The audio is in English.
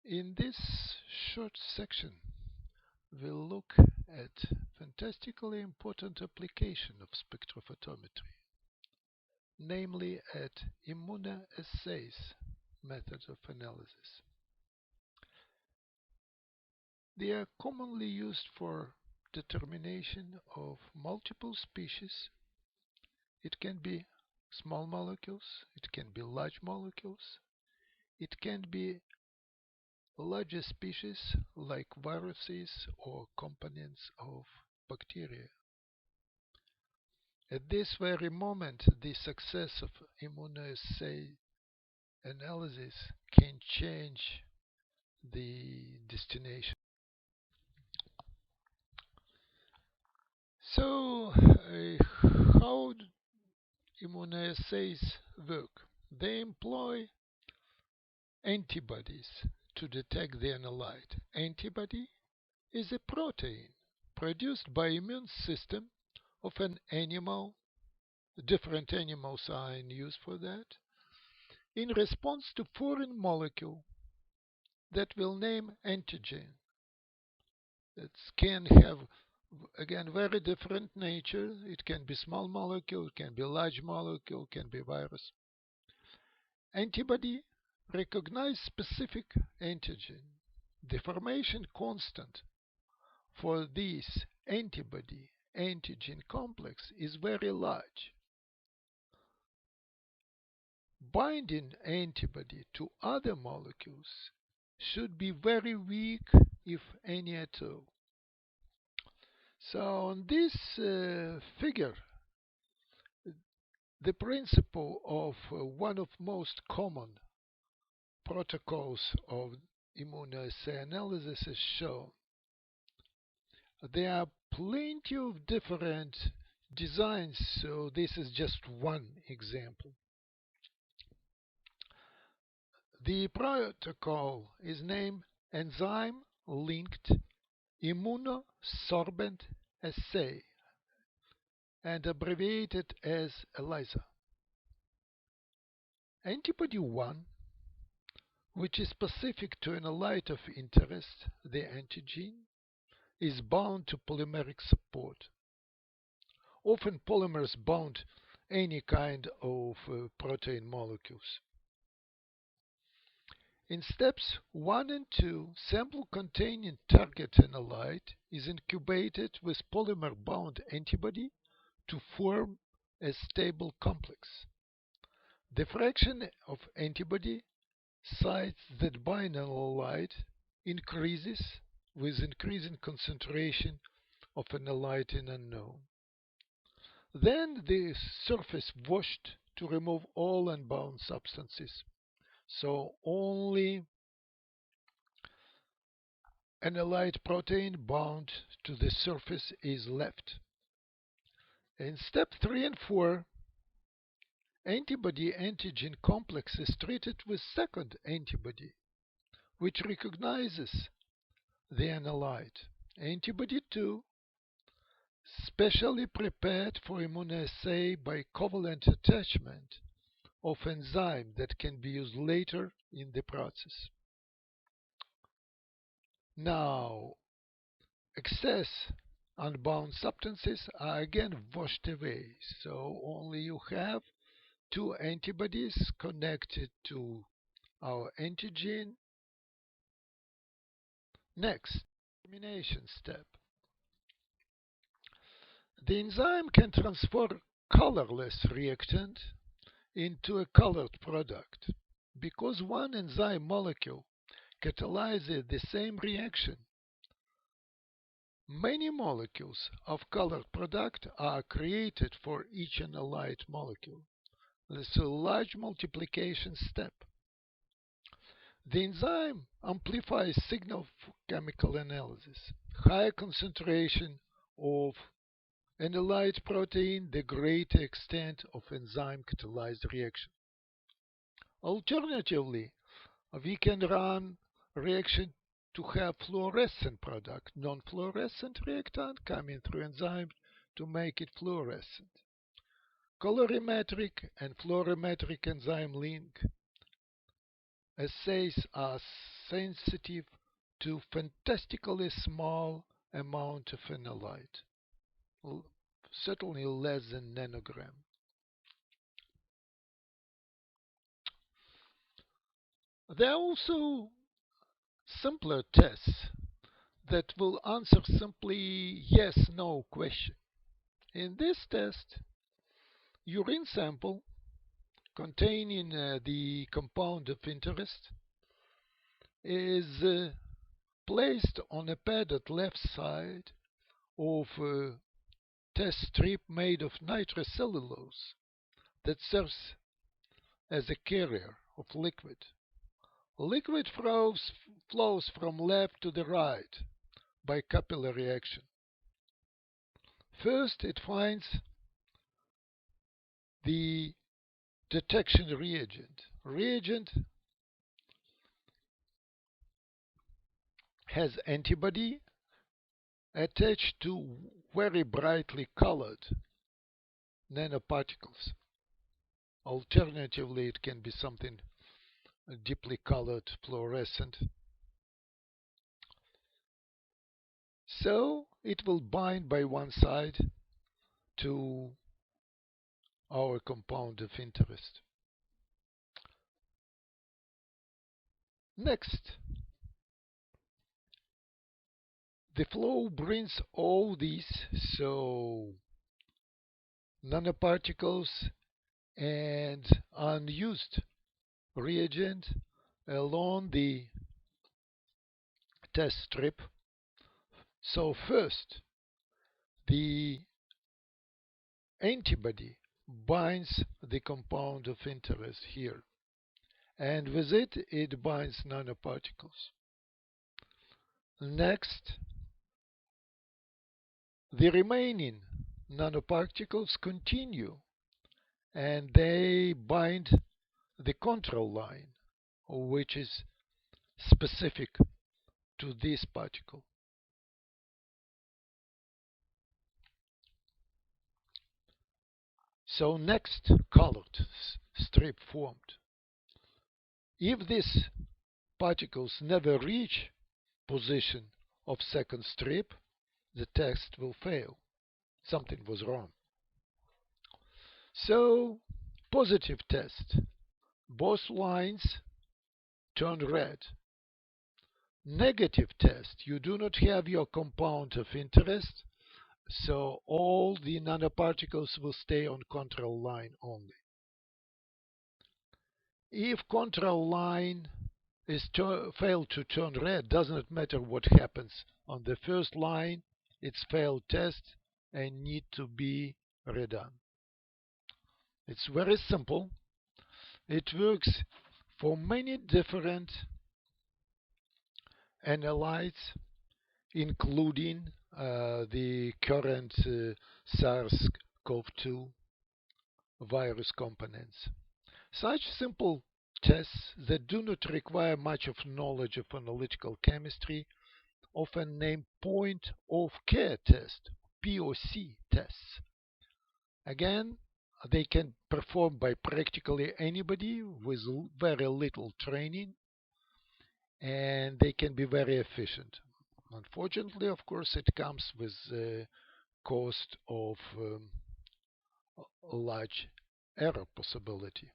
In this short section, we'll look at fantastically important application of spectrophotometry, namely at immunoassays methods of analysis. They are commonly used for determination of multiple species. It can be small molecules, it can be large molecules, it can be larger species like viruses or components of bacteria. At this very moment, the success of immunoassay analysis can change the destination. So, how immunoassays work? They employ antibodies to detect the analyte. Antibody is a protein produced by immune system of an animal. Different animals are in use for that, in response to foreign molecule that will name antigen. It can have, again, very different nature. It can be small molecule, it can be large molecule, it can be virus. Antibody recognize specific antigen. The formation constant for this antibody antigen complex is very large. Binding antibody to other molecules should be very weak, if any at all. So on this figure, the principle of one of most common protocols of immunoassay analysis is shown. There are plenty of different designs, so this is just one example. The protocol is named enzyme-linked immunosorbent assay and abbreviated as ELISA. Antibody 1, which is specific to an analyte of interest, the antigen, is bound to polymeric support. Often polymers bound any kind of protein molecules. In steps 1 and 2, sample containing target analyte is incubated with polymer-bound antibody to form a stable complex. The fraction of antibody sites that bind analyte increases with increasing concentration of analyte in unknown. Then the surface washed to remove all unbound substances. So only analyte protein bound to the surface is left. In step 3 and 4, antibody-antigen complex is treated with second antibody, which recognizes the analyte. Antibody 2, specially prepared for immunoassay by covalent attachment of enzyme that can be used later in the process. Now, excess unbound substances are again washed away, so only you have two antibodies connected to our antigen. Next, termination step. The enzyme can transfer colorless reactant into a colored product. Because one enzyme molecule catalyzes the same reaction, many molecules of colored product are created for each analyte molecule. This is a large multiplication step. The enzyme amplifies signal for chemical analysis. Higher concentration of analyte protein, the greater extent of enzyme catalyzed reaction. Alternatively, we can run reaction to have fluorescent product, non-fluorescent reactant coming through enzyme to make it fluorescent. Colorimetric and fluorimetric enzyme link assays are sensitive to fantastically small amount of light, certainly less than nanogram. There are also simpler tests that will answer simply yes/no question. In this test, urine sample containing the compound of interest is placed on a pad at left side of a test strip made of nitrocellulose that serves as a carrier of liquid. Liquid flows from left to the right by capillary action. First, it finds the detection reagent. Reagent has antibody attached to very brightly colored nanoparticles. Alternatively, it can be something deeply colored fluorescent. So it will bind by one side to our compound of interest. Next, the flow brings all these, so nanoparticles and unused reagent along the test strip. So first, the antibody binds the compound of interest here, and with it, it binds nanoparticles. Next, the remaining nanoparticles continue, and they bind the control line, which is specific to this particle. So next, colored strip formed. If these particles never reach position of second strip, the test will fail. Something was wrong. So, positive test. Both lines turn red. Negative test. You do not have your compound of interest, so all the nanoparticles will stay on control line only. If control line is failed to turn red, does not matter what happens on the first line, it's failed test and need to be redone. It's very simple. It works for many different analytes, including the current SARS-CoV-2 virus components. Such simple tests that do not require much of knowledge of analytical chemistry, often named point of care test, POC tests. Again, they can perform by practically anybody with very little training, and they can be very efficient. Unfortunately, of course, it comes with the cost of a large error possibility.